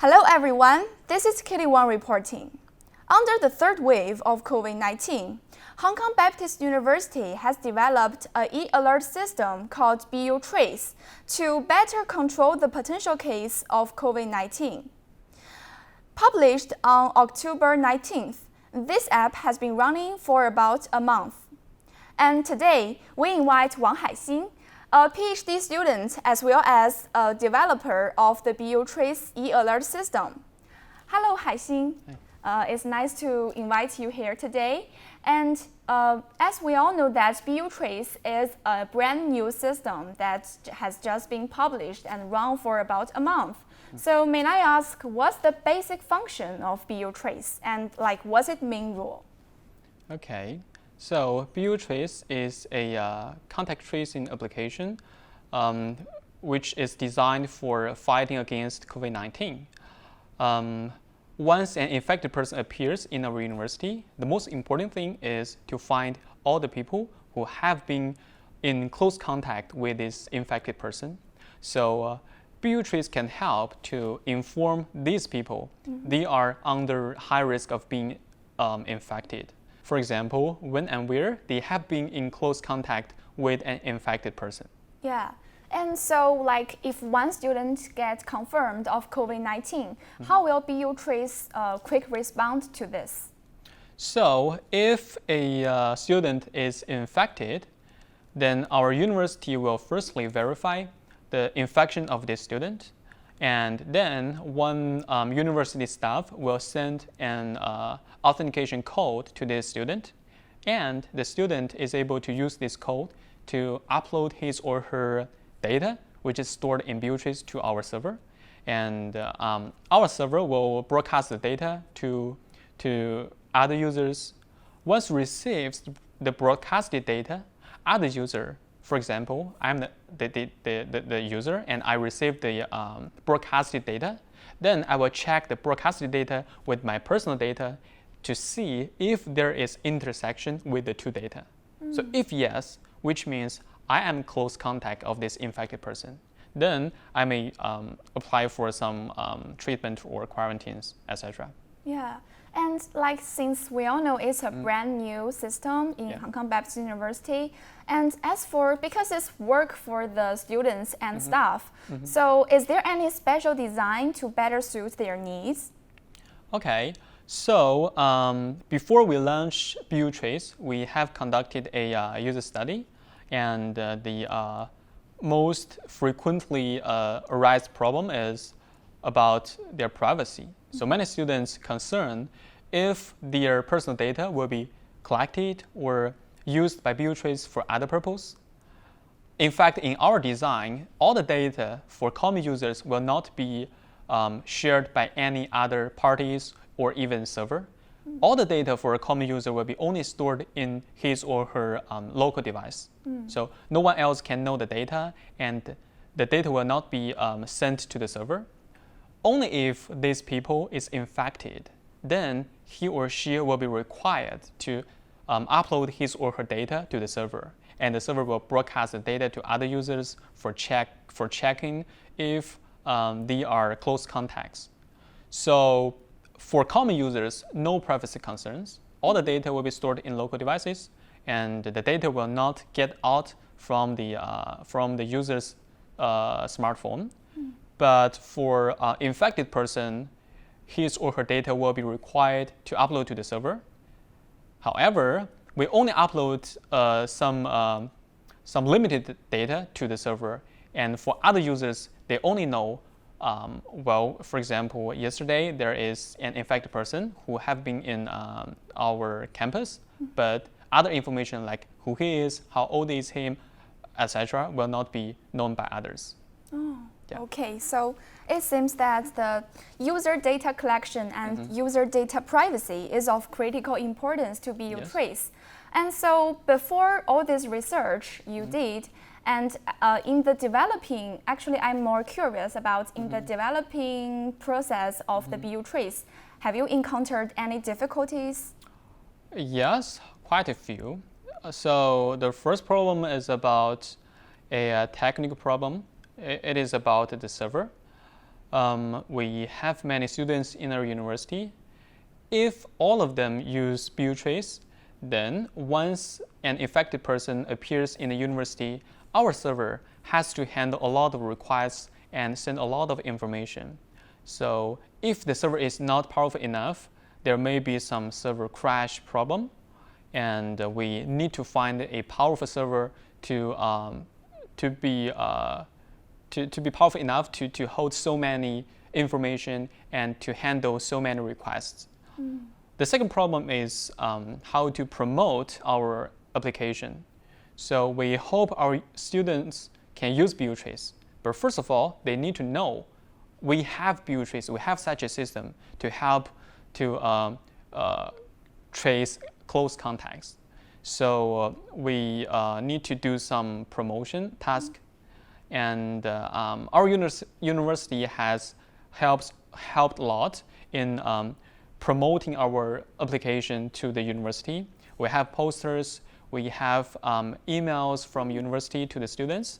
Hello everyone, this is Kitty Wang reporting. Under the third wave of COVID-19, Hong Kong Baptist University has developed an e-alert system called BU Trace to better control the potential case of COVID-19. Published on October 19th, this app has been running for about a month. And today, we invite Wang Haixin, a PhD student as well as a developer of the BU Trace e-alert system. Hello, Haixin. It's nice to invite you here today. And as we all know that BU Trace is a brand new system that has just been published and run for about a month. So may I ask, what's the basic function of BU Trace and what's its main role? Okay. So BU Trace is a contact tracing application which is designed for fighting against COVID-19. Once an infected person appears in our university, the most important thing is to find all the people who have been in close contact with this infected person. So BU Trace can help to inform these people they are under high risk of being infected. For example, when and where they have been in close contact with an infected person. Yeah. And so, if one student gets confirmed of COVID-19, how will BU Trace quick respond to this? So, if a student is infected, then our university will firstly verify the infection of this student, and then one university staff will send an authentication code to this student, and the student is able to use this code to upload his or her data, which is stored in BU Trace, to our server. And our server will broadcast the data to other users. Once receives the broadcasted data, other user, for example, I'm the user and I receive the broadcasted data, then I will check the broadcasted data with my personal data to see if there is intersection with the two data. So if yes, which means I am close contact of this infected person, then I may apply for some treatment or quarantines, etc. Yeah, and since we all know it's a brand new system in Hong Kong Baptist University, and because it's work for the students and staff, so is there any special design to better suit their needs? Okay, so before we launch BU Trace, we have conducted a user study, and the most frequently arised problem is about their privacy. So many students concerned if their personal data will be collected or used by BU Trace for other purpose. In fact, in our design, all the data for common users will not be shared by any other parties or even server. All the data for a common user will be only stored in his or her local device. So no one else can know the data, and the data will not be sent to the server. Only if these people is infected, then he or she will be required to upload his or her data to the server, and the server will broadcast the data to other users for checking if they are close contacts. So for common users, no privacy concerns. All the data will be stored in local devices, and the data will not get out from the user's smartphone. But for infected person, his or her data will be required to upload to the server. However, we only upload some limited data to the server, and for other users, they only know. For example, yesterday there is an infected person who have been in our campus, but other information like who he is, how old is he, etc., will not be known by others. Oh, yeah. Okay. So it seems that the user data collection and user data privacy is of critical importance to BU Trace. And so before all this research you did, and in the developing, actually I'm more curious about in the developing process of the BU Trace, have you encountered any difficulties? Yes, quite a few. So the first problem is about a technical problem. It is about the server. we have many students in our university. If all of them use BioTrace, then once an infected person appears in the university, our server has to handle a lot of requests and send a lot of information. So if the server is not powerful enough, there may be some server crash problem, and we need to find a powerful server to be powerful enough to hold so many information and to handle so many requests. The second problem is how to promote our application. So we hope our students can use BioTrace, but first of all, they need to know we have BioTrace, we have such a system to help to trace close contacts. So we need to do some promotion task, and our university has helped a lot in promoting our application to the university. We have posters, we have emails from university to the students,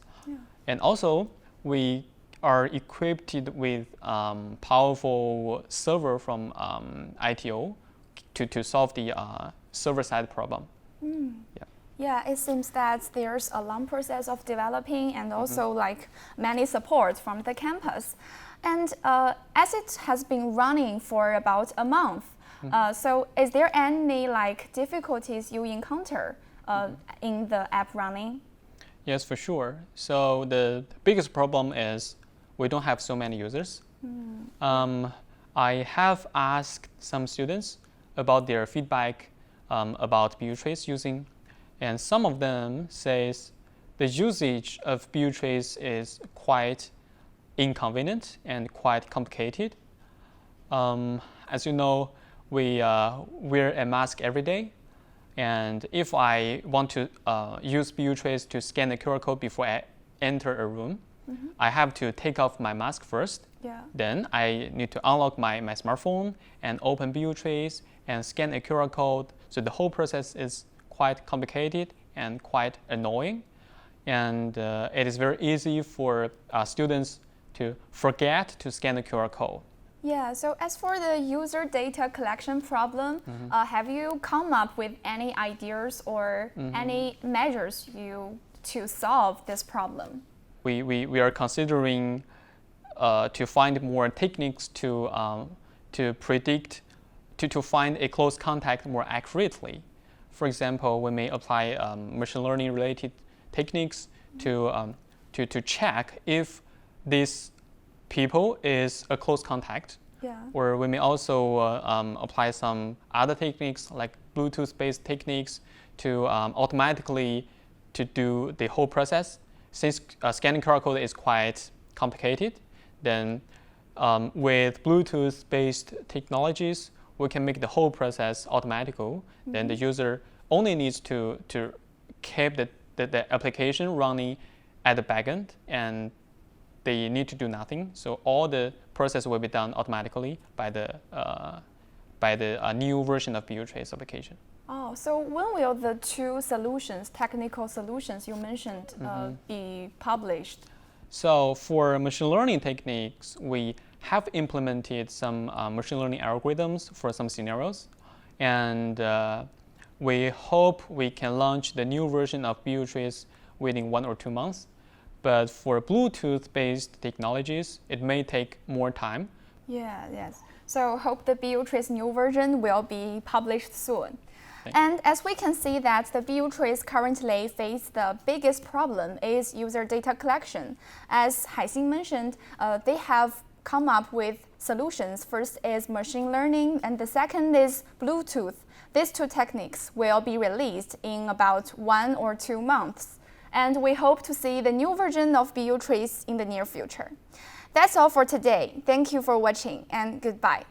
and also we are equipped with powerful server from ITO to solve the server-side problem. Yeah, it seems that there's a long process of developing and also like many support from the campus. And as it has been running for about a month, so is there any like difficulties you encounter in the app running? Yes, for sure. So the biggest problem is we don't have so many users. I have asked some students about their feedback about BioTrace using, and some of them says the usage of BioTrace is quite inconvenient and quite complicated. As you know, we wear a mask every day, and if I want to use BioTrace to scan the QR code before I enter a room, I have to take off my mask first. Then I need to unlock my smartphone and open BioTrace and scan a QR code. So the whole process is quite complicated and quite annoying. And it is very easy for students to forget to scan the QR code. Yeah, so as for the user data collection problem, have you come up with any ideas or any measures to solve this problem? We are considering to find more techniques to predict, to find a close contact more accurately. For example, we may apply machine learning related techniques to check if this people is a close contact. Or we may also apply some other techniques like Bluetooth-based techniques to automatically to do the whole process. Since scanning QR code is quite complicated, then with Bluetooth-based technologies, we can make the whole process automatical. Then the user only needs to keep the application running at the backend, and they need to do nothing. So all the process will be done automatically by the new version of BioTrace application. Oh, so when will the two solutions, technical solutions you mentioned, be published? So for machine learning techniques, we have implemented some machine learning algorithms for some scenarios, and we hope we can launch the new version of BioTrace within 1 or 2 months. But for Bluetooth-based technologies, it may take more time. Yes. So hope the BioTrace new version will be published soon. And as we can see that the BioTrace currently face the biggest problem is user data collection. As Haixin mentioned, they have come up with solutions. First is machine learning, and the second is Bluetooth. These two techniques will be released in about 1 or 2 months. And we hope to see the new version of BioTrace in the near future. That's all for today. Thank you for watching, and goodbye.